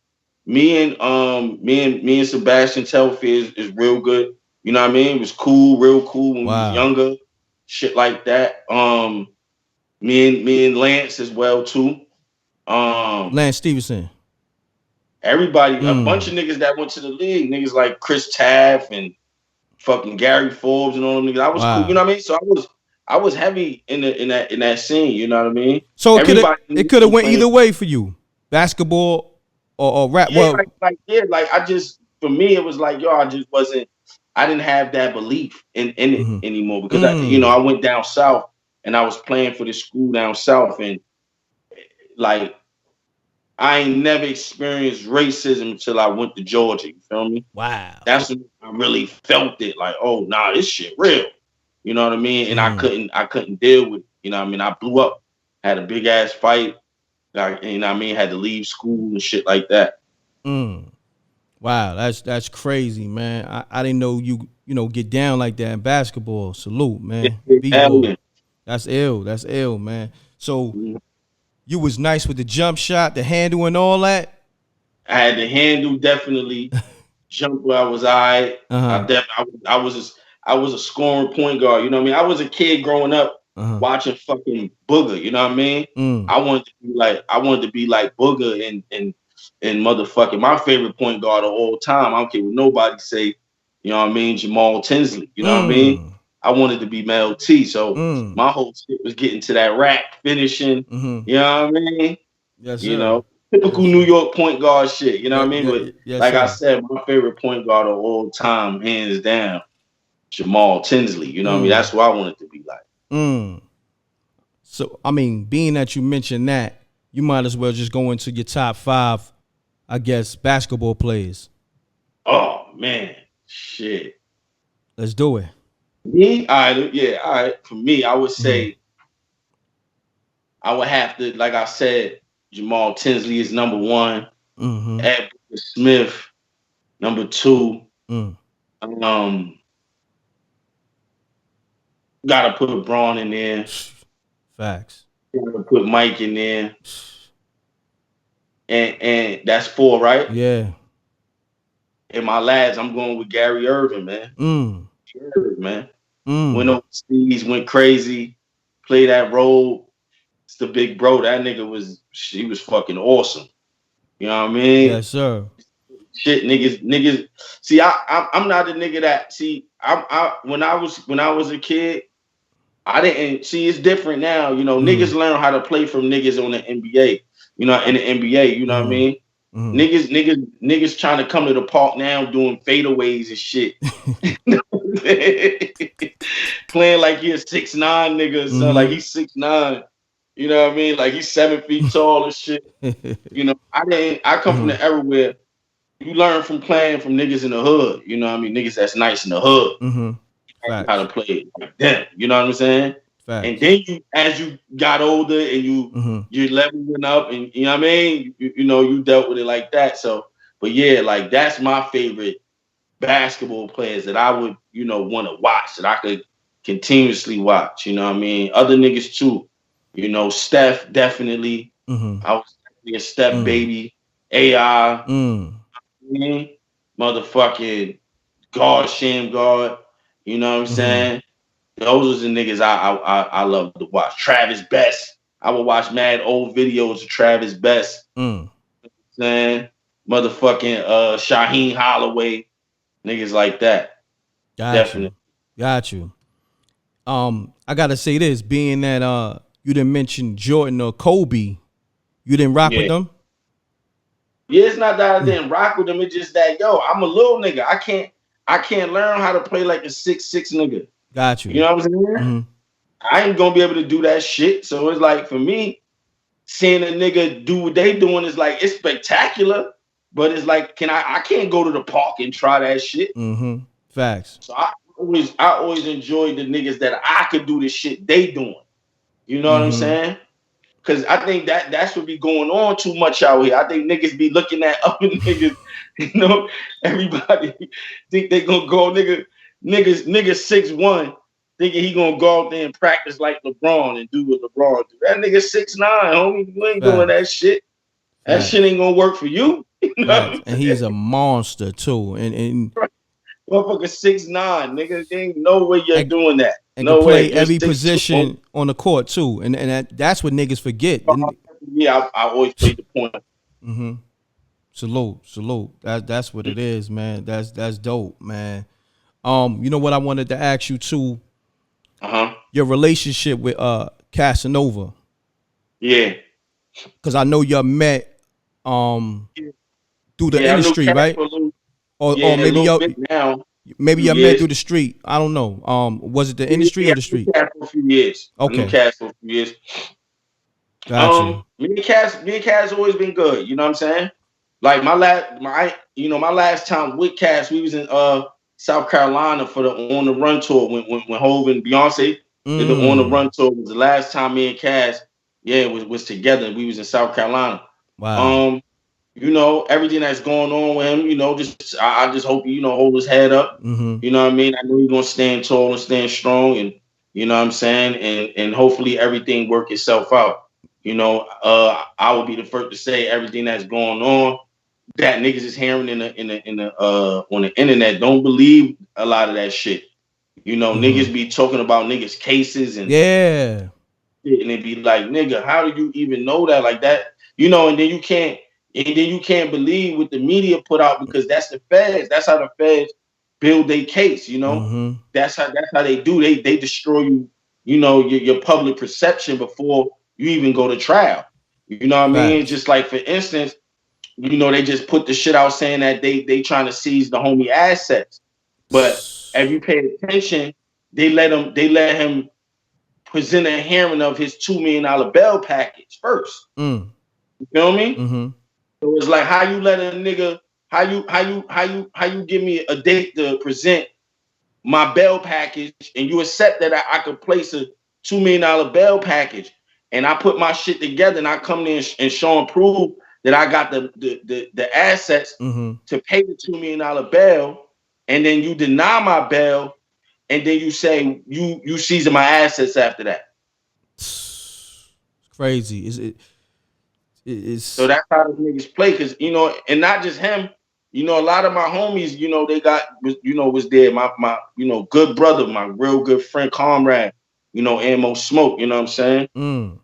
and Sebastian Telfair is real good. You know what I mean? It was cool, real cool when we was younger. Shit like that. Me and Lance as well too. Lance Stevenson. Everybody, a bunch of niggas that went to the league, niggas like Chris Taff and fucking Gary Forbes and all them niggas. I was cool, you know what I mean? So I was heavy in that scene, you know what I mean? So it could have went either way for you, basketball or rap. Yeah, for me it was like, I didn't have that belief in it anymore because I went down south and I was playing for this school down south and like I ain't never experienced racism until I went to Georgia. You feel me? Wow. That's when I really felt it. Like, oh, nah, this shit real. You know what I mean? And I couldn't deal with it. You know what I mean? I blew up, had a big ass fight. You know what I mean? Had to leave school and shit like that. Wow, that's crazy, man. I didn't know you get down like that in basketball. Salute, man. That's ill, man. So you was nice with the jump shot, the handle, and all that. I had the handle, definitely. Jumper, I was all right. I was a scoring point guard. You know what I mean? I was a kid growing up watching fucking Booger. You know what I mean? I wanted to be like Booger and motherfucking my favorite point guard of all time. I don't care what nobody say. You know what I mean? Jamal Tinsley. You know what I mean? I wanted to be Mel T. So my whole shit was getting to that rack finishing. You know what I mean? Yes, sir. You know, typical New York point guard shit. You know what I mean? But I said, my favorite point guard of all time, hands down, Jamal Tinsley. You know what I mean? That's what I wanted to be like. So, I mean, being that you mentioned that, you might as well just go into your top 5, I guess, basketball players. Oh, man. Shit. Let's do it. Me? All right. For me, I would say I would have to, like I said, Jamal Tinsley is number 1. Mm-hmm. Ed Smith, number 2. Mm. Gotta put Braun in there. Facts. Gotta put Mike in there. And that's 4, right? Yeah. And my lads, I'm going with Gary Irvin, man. Irvin, man. Went overseas, went crazy, played that role. It's the big bro. That nigga was fucking awesome. You know what I mean? Yes, sir. Shit, niggas. See, I'm not the nigga that. See, when I was a kid, I didn't see. It's different now. You know, niggas learn how to play from niggas on the NBA. You know, in the NBA. You know what I mean? Niggas trying to come to the park now doing fadeaways and shit. Playing like he a 6'9" nigga, so like he's 6'9". You know what I mean? Like he's 7 feet tall and shit. You know, I come from the era where you learn from playing from niggas in the hood. You know what I mean? Niggas that's nice in the hood. How to play it like them. You know what I'm saying? Facts. And then as you got older and you're leveling up, and you know what I mean, you dealt with it like that. So, but yeah, like that's my favorite basketball players that I would want to watch, that I could continuously watch. You know what I mean? Other niggas too. You know, Steph definitely. I was definitely a Steph baby. AI. Motherfucking guard, sham guard. You know what I'm saying? Those are the niggas I love to watch. Travis Best. I would watch mad old videos of Travis Best. You know what I'm saying? Motherfucking Shaheem Holloway. Niggas like that. Definitely. Got you. I gotta say this, being that you didn't mention Jordan or Kobe, you didn't rock with them? Yeah, it's not that I didn't rock with them. It's just that I'm a little nigga. I can't learn how to play like a 6'6" nigga. Got you. You know what I'm saying? I ain't gonna be able to do that shit. So it's like, for me, seeing a nigga do what they doing is like, it's spectacular, but it's like, I can't go to the park and try that shit. Facts. So I always enjoyed the niggas that I could do the shit they doing. You know what I'm saying? Cause I think that's what be going on too much out here. I think niggas be looking at other niggas, everybody think they gonna go nigga 6'1", thinking he gonna go out there and practice like LeBron and do what LeBron do. That nigga 6'9", homie, you ain't doing that shit. That shit ain't gonna work for you. And he's a monster too. And motherfucker 6'9", nigga, there ain't no way you're doing that. And no can play every position on the court too. And that's what niggas forget. Yeah, I always played the point. Salute. That's what it is, man. That's dope, man. You know what I wanted to ask you too? Your relationship with Casanova. Yeah. Cause I know y'all met through the industry, right? Or maybe y'all met through the street. I don't know. Was it the industry or the street? For a few years. Okay. Cass for a few years. Gotcha. Me and Cass always been good. You know what I'm saying? Like my last time with Cass, we was in South Carolina for the On the Run tour when Hov and Beyonce did the On the Run tour. It was the last time me and Cass, was together. We was in South Carolina. Wow. Everything that's going on with him, I just hope hold his head up. You know what I mean? I know he's gonna stand tall and stand strong, and you know what I'm saying, and hopefully everything work itself out. I would be the first to say everything that's going on that niggas is hearing on the internet. Don't believe a lot of that shit. Niggas be talking about niggas cases and and it be like, nigga, how do you even know that like that? And then you can't believe what the media put out, because that's the feds. That's how the feds build their case. That's how they do. They destroy you. Your public perception before you even go to trial. You know what I mean? Just like, for instance, they just put the shit out saying that they trying to seize the homie assets, but if you pay attention, they let him present a hearing of his $2 million bail package first. You feel me? So it's like, how you let a nigga, how you give me a date to present my bail package, and you accept that I could place a $2 million bail package, and I put my shit together, and I come in and show and prove that I got the assets to pay the $2 million bail, and then you deny my bail, and then you say you seizing my assets after that. It's crazy. It's so that's how the niggas play, because and not just him. A lot of my homies, was there. My good brother, my real good friend, comrade, Ammo Smoke, you know what I'm saying?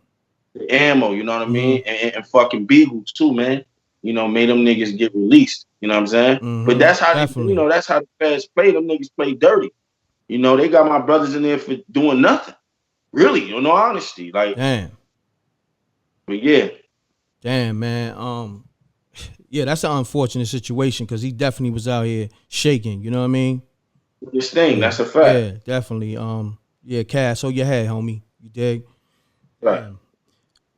The Ammo, you know what I mean? And fucking Beagle too, man. Made them niggas get released, you know what I'm saying? But that's how that's how the feds play. Them niggas play dirty. They got my brothers in there for doing nothing. Really, in all honesty. Like, damn. But yeah. Damn, man. Yeah, that's an unfortunate situation because he definitely was out here shaking. You know what I mean? This thing, that's a fact. Yeah, definitely. Yeah, Cass, hold your head, homie. You dig? Right. Damn.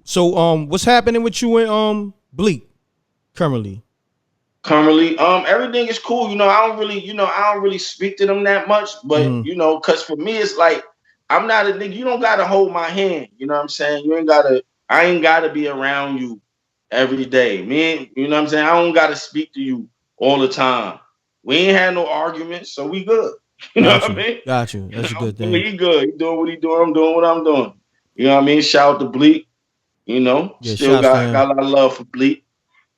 So, what's happening with you and Bleak currently? Everything is cool. I don't really speak to them that much, but because for me it's like I'm not a nigga. You don't gotta hold my hand. You know what I'm saying? I ain't gotta be around you every day. Me, you know what I'm saying? I don't gotta speak to you all the time. We ain't had no arguments, so we good. You know what I mean? Got you. That's a good thing. He good. He doing what he doing. I'm doing what I'm doing. You know what I mean? Shout out to Bleak. Yeah, Still got a lot of love for Bleak.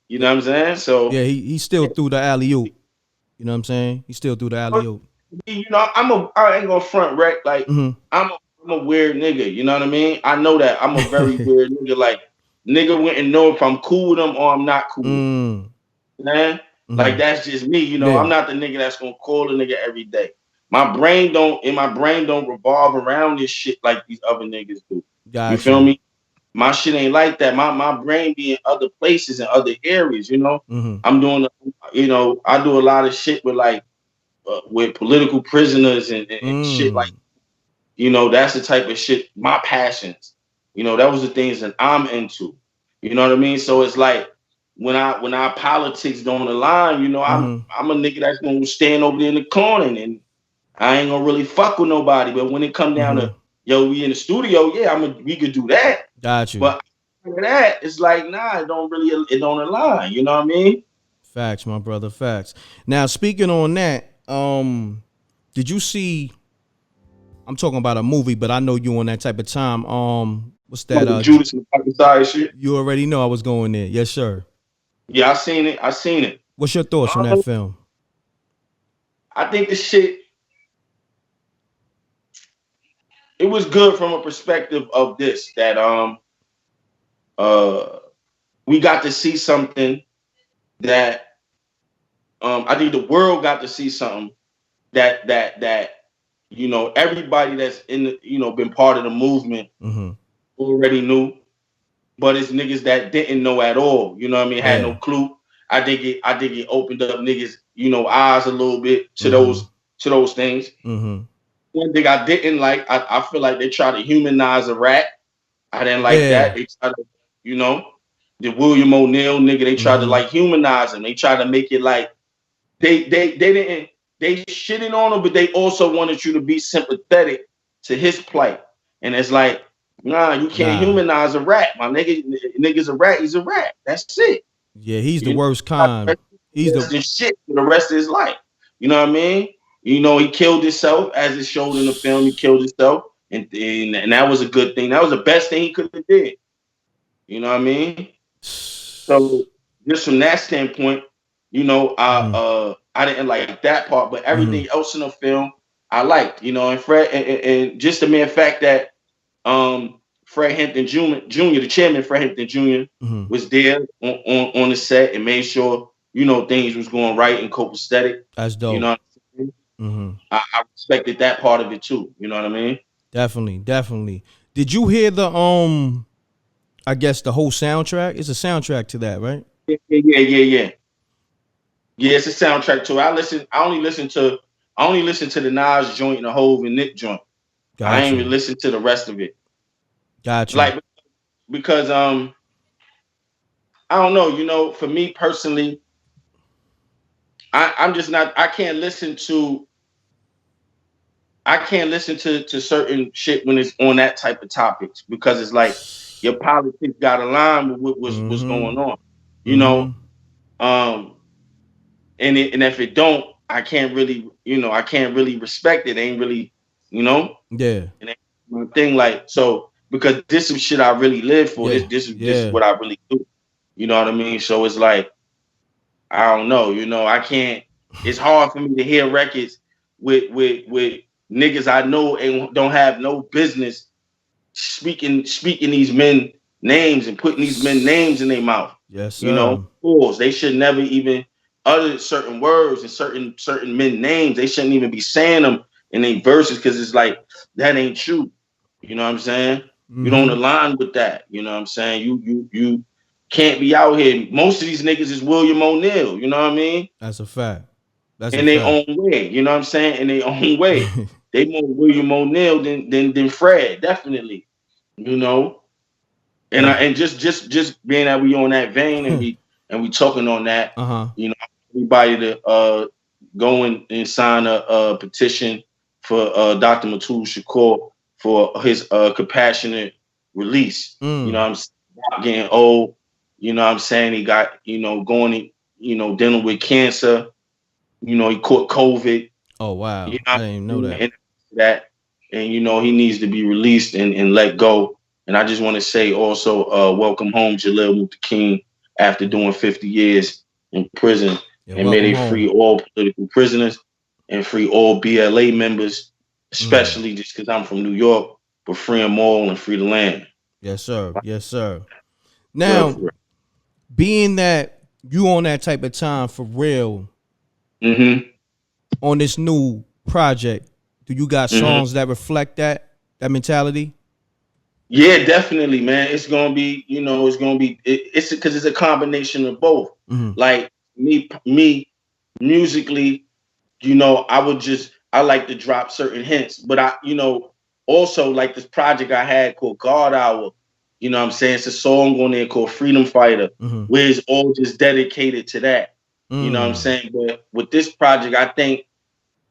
You know what I'm saying? So yeah, he still threw the alley-oop. You know what I'm saying? He still threw the alley-oop. I ain't gonna front wreck. Like, I'm a weird nigga. You know what I mean? I know that. I'm a very weird nigga. Like, nigga wouldn't know if I'm cool with him or I'm not cool with him. Man, like, that's just me. Yeah. I'm not the nigga that's gonna call a nigga every day. My brain don't revolve around this shit like these other niggas do. Gotcha. You feel me? My shit ain't like that. My brain be in other places and other areas, I'm doing, I do a lot of shit with with political prisoners and shit like, that's the type of shit, my passions, that was the things that I'm into, you know what I mean? So it's like, when our politics don't align, I'm a nigga that's going to stand over there in the corner and I ain't going to really fuck with nobody. But when it come down to, we in the studio, we could do that. Got you. But after that, it's like, nah, it don't align. You know what I mean? Facts, my brother, facts. Now, speaking on that, did you see, I'm talking about a movie, but I know you on that type of time. What's that? Judas and the Fucking Side shit. You already know I was going there. Yes, sir. Yeah, I seen it. What's your thoughts on that film? I think the shit, it was good from a perspective of this, that we got to see something that I think the world got to see something that everybody that's in the been part of the movement already knew, but it's niggas that didn't know at all. You know what I mean? Had no clue. I think it opened up niggas eyes a little bit to those things. One thing I didn't like, I feel like they tried to humanize a rat. I didn't like that. They tried to, the William O'Neill nigga, they tried to humanize him. They tried to make it like they shitting on him, but they also wanted you to be sympathetic to his plight. And it's like, nah, you can't humanize a rat. My nigga's a rat, he's a rat. That's it. Yeah, he's the worst kind. He's the shit for the rest of his life. You know what I mean? He killed himself, as it showed in the film. He killed himself, and that was a good thing. That was the best thing he could have did. You know what I mean? So just from that standpoint, I didn't like that part, but everything else in the film I liked. And Fred, and just the mere fact that Fred Hampton Jr., the chairman, Fred Hampton Jr., was there on the set and made sure things was going right and copacetic. That's dope. You know what I mean? I respected that part of it too. You know what I mean? Definitely. Did you hear the I guess the whole soundtrack? It's a soundtrack to that, right? Yeah. Yeah, it's a soundtrack to it. I only listen to the Nas joint and the Hove and Nick joint. Gotcha. I ain't even listen to the rest of it. Gotcha. Like, because I don't know, for me personally, I'm just not, I can't listen to certain shit when it's on that type of topics, because it's like your politics got aligned with what's going on. You know, and if it don't, I can't really respect it. Ain't really, Yeah. and ain't my thing, like, so, because this is shit I really live for. Yeah. This is what I really do. You know what I mean? So it's like, I don't know, I can't. It's hard for me to hear records with niggas I know and don't have no business speaking these men names and putting these men names in their mouth. Yes, sir. Pause. They should never even utter certain words and certain men names. They shouldn't even be saying them in their verses, because it's like, that ain't true. You know what I'm saying? You don't align with that. You know what I'm saying? You can't be out here. Most of these niggas is William O'Neal. You know what I mean? That's a fact. In their own way. You know what I'm saying? In their own way. They more William O'Neal than Fred, definitely. And just being that we on that vein and we talking on that, everybody to go and sign a petition for Dr. Matul Shakur for his compassionate release. You know what I'm saying? Getting old. You know what I'm saying? He got, going, dealing with cancer. He caught COVID. Oh, wow. I didn't know that. And, he needs to be released and let go. And I just want to say also, welcome home, Jalil Muta King, after doing 50 years in prison. And may they free all political prisoners and free all BLA members, especially just because I'm from New York, but free them all and free the land. Yes, sir. Yes, sir. Now, being that you on that type of time for real, on this new project, do you got songs that reflect that mentality? Yeah, definitely, man. It's gonna be, it's because it's a combination of both. Like me musically, I like to drop certain hints, but I, also like this project I had called God Hour. You know what I'm saying? It's a song on there called Freedom Fighter, where it's all just dedicated to that. You know what I'm saying? But with this project, I think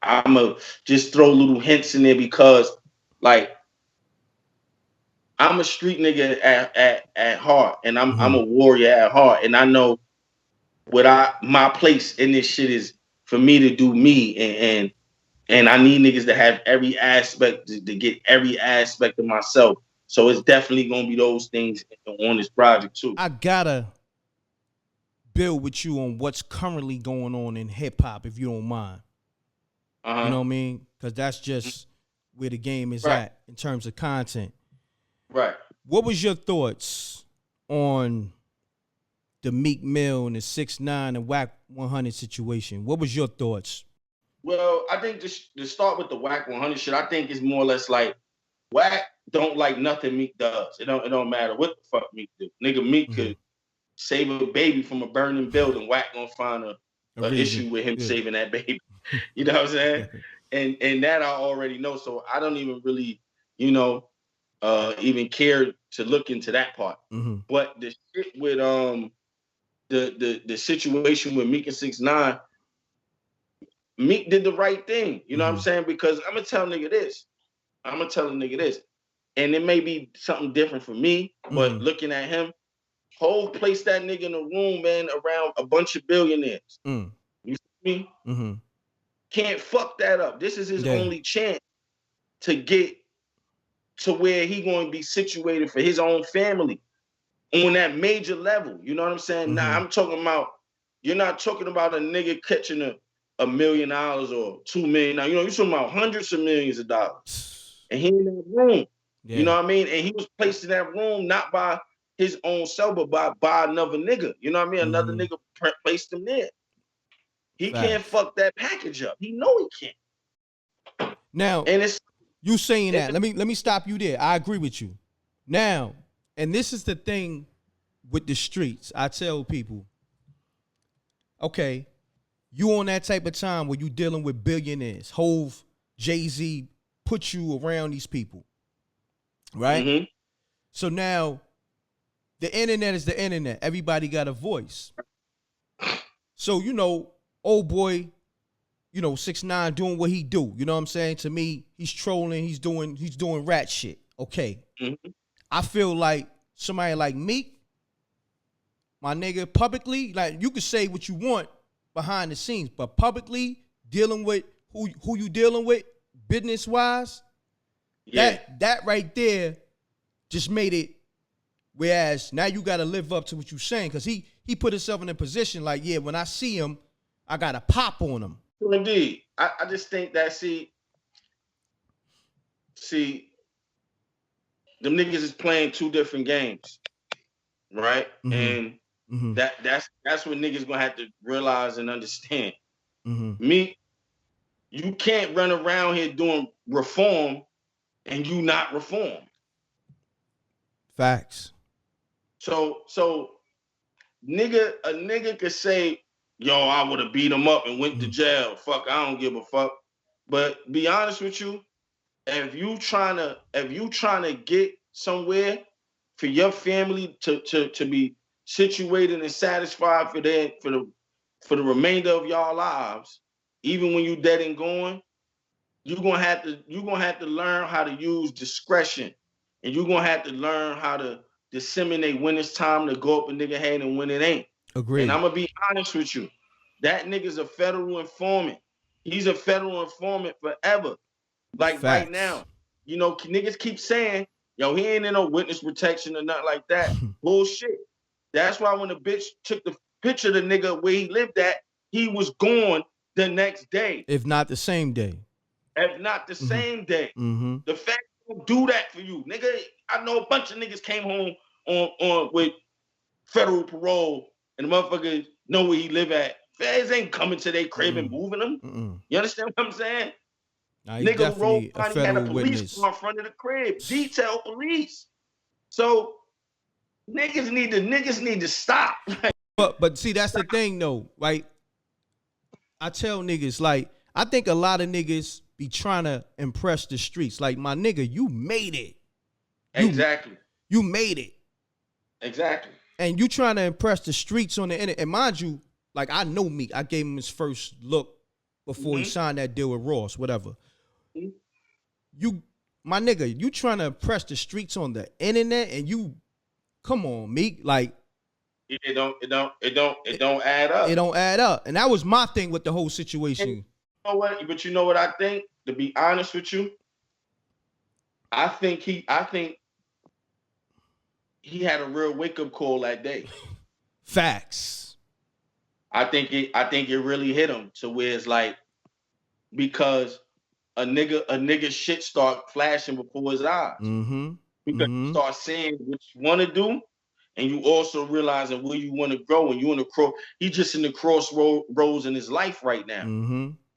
I'ma just throw little hints in there because, like, I'm a street nigga at heart, and I'm a warrior at heart, and I know my place in this shit is for me to do me, and I need niggas to have every aspect to get every aspect of myself. So it's definitely gonna be those things on this project too. I gotta build with you on what's currently going on in hip hop, if you don't mind. You know what I mean? Because that's just where the game is at in terms of content. Right. What was your thoughts on the Meek Mill and the 6ix9ine and Wack 100 situation? What was your thoughts? Well, I think to start with the Wack 100 shit, I think it's more or less like Wack don't like nothing Meek does. It don't matter what the fuck Meek do. Nigga, Meek could save a baby from a burning building. Wack gonna find an issue with him saving that baby. You know what I'm saying? And that I already know. So I don't even really, even care to look into that part. But the shit with the situation with Meek and 6ix9ine, Meek did the right thing. You know what I'm saying? Because I'm gonna tell a nigga this. And it may be something different for me, but looking at him, Hov placed that nigga in a room, man, around a bunch of billionaires. You see me? Can't fuck that up. This is his only chance to get to where he going to be situated for his own family on that major level. You know what I'm saying? Now I'm talking about, you're not talking about a nigga catching $1 million or $2 million. Now, you're talking about hundreds of millions of dollars. And he in that room. You know what I mean? And he was placed in that room not by his own self, but by another nigga. You know what I mean? Another nigga placed him there. He can't fuck that package up. He know he can't. Now, and it's you saying that. Let me stop you there. I agree with you. Now, and this is the thing with the streets. I tell people, okay, you on that type of time where you dealing with billionaires. Hov, Jay-Z put you around these people. Right? So now the internet is the internet. Everybody got a voice. So, old boy, 6ix9ine doing what he do. You know what I'm saying? To me, he's trolling, he's doing rat shit. Okay. I feel like somebody like Meek, my nigga, publicly, like you can say what you want behind the scenes, but publicly dealing with who you dealing with business wise, that right there just made it. Whereas now you got to live up to what you're saying, because he put himself in a position like, yeah, when I see him, I got to pop on him. Indeed, I just think that see, them niggas is playing two different games, right? And that's what niggas gonna have to realize and understand. Me, you can't run around here doing reform and you not reformed. Facts. So a nigga could say, yo, I would have beat him up and went to jail. Fuck, I don't give a fuck. But be honest with you, if you trying to get somewhere for your family to be situated and satisfied for the remainder of y'all lives, even when you dead and gone, you're gonna have to learn how to use discretion, and you're gonna have to learn how to disseminate when it's time to go up a nigga head and when it ain't. Agreed. And I'm gonna be honest with you, that nigga's a federal informant. He's a federal informant forever. Like Facts. Right now, you know, niggas keep saying, yo, he ain't in no witness protection or nothing like that. Bullshit. That's why when the bitch took the picture of the nigga where he lived at, he was gone the next day. If not the same day. If not the same day. The fact will do that for you. Nigga, I know a bunch of niggas came home on with federal parole and the motherfuckers know where he live at. Feds ain't coming to their crib and moving them. You understand what I'm saying? Nah, nigga rolled on, he had a police car in front of the crib, detail police. So niggas need to stop. But see, that's the thing though, right? I tell niggas, like, I think a lot of niggas be trying to impress the streets. Like, my nigga, you made it. Exactly. You made it. Exactly. And you trying to impress the streets on the internet. And mind you, like, I know Meek. I gave him his first look before he signed that deal with Ross, whatever. You, my nigga, you trying to impress the streets on the internet, and you, come on, Meek, like, it don't add up. It don't add up. And that was my thing with the whole situation. And you know what? But you know what I think? To be honest with you, I think he had a real wake up call that day. Facts. I think it really hit him to where it's like, because a nigga shit start flashing before his eyes. Because you start seeing what you want to do, and you also realizing where you want to grow, and you in the he just in the crossroads in his life right now.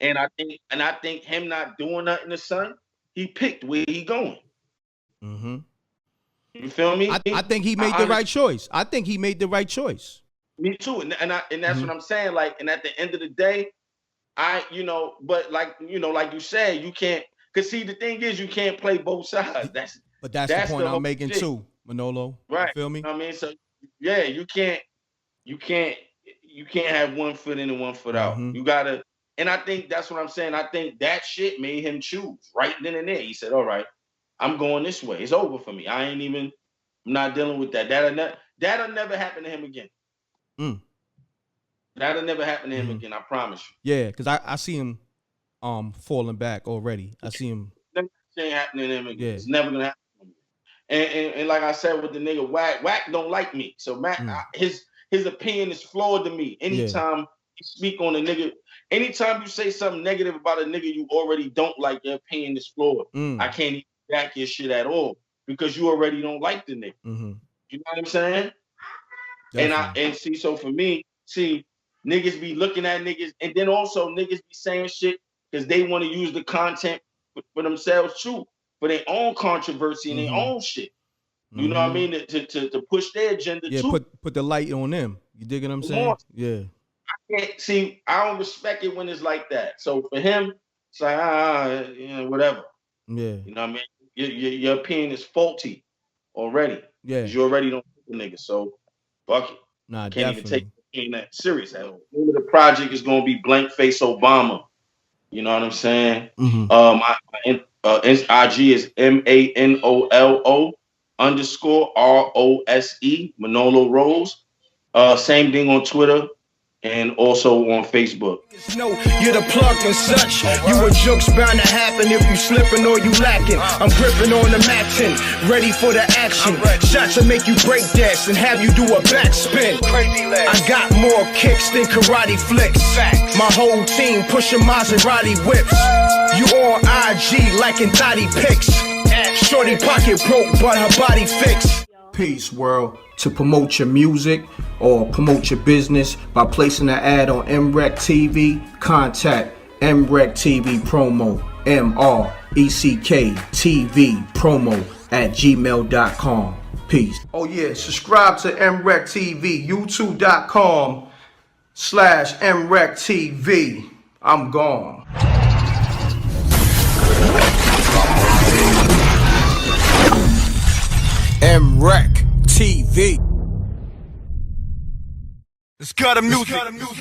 And I think him not doing nothing to son, he picked where he going. You feel me? I think he made the right choice. I think he made the right choice. Me too. And that's what I'm saying. Like, and at the end of the day, but like you said, you can't, because see, the thing is, you can't play both sides. That's the point I'm making too, Manolo. Right. You feel me? I mean, so yeah, you can't have one foot in and one foot out. You gotta, and I think that's what I'm saying. I think that shit made him choose right then and there. He said, all right, I'm going this way. It's over for me. I'm not dealing with that. That'll never happen to him again. That'll never happen to him again. I promise you. Yeah, because I see him falling back already. I see him. That ain't happening to him again. Yeah. It's never gonna happen to him. And like I said with the nigga Wack don't like me. So Mac, his opinion is flawed to me. Anytime you speak on a nigga, anytime you say something negative about a nigga you already don't like, your opinion is flawed. I can't even back your shit at all because you already don't like the nigga. You know what I'm saying? Definitely. So for me, niggas be looking at niggas, and then also niggas be saying shit because they want to use the content for themselves too, for their own controversy and their own shit. You know what I mean? To push their agenda too. Put the light on them. You dig what I'm saying? Yeah. I don't respect it when it's like that. So for him, it's like whatever. Yeah. You know what I mean? Your opinion is faulty already. Yeah. Because you already don't like the nigga. So fuck it. Nah, can't definitely. even take it that serious at all. The name of the project is gonna be Blank Face Obama. You know what I'm saying? My IG is MANOLO _ROSE, Manolo Rose. Same thing on Twitter and also on Facebook. No, you're the plug and such. You a joke's bound to happen if you slipping or you lacking. I'm gripping on the Mactin, ready for the action. Shots will make you break dance and have you do a backspin. I got more kicks than karate flicks. My whole team pushing Maserati whips. You on IG liking thotty pics. Shorty pocket broke, but her body fixed. Peace, world. To promote your music or promote your business by placing an ad on MRecktv, contact MRecktv promo, MRecktv promo @gmail.com. Peace. Oh yeah, subscribe to MRecktv, youtube.com/MRecktv. I'm gone. MRecktv. It's got a music.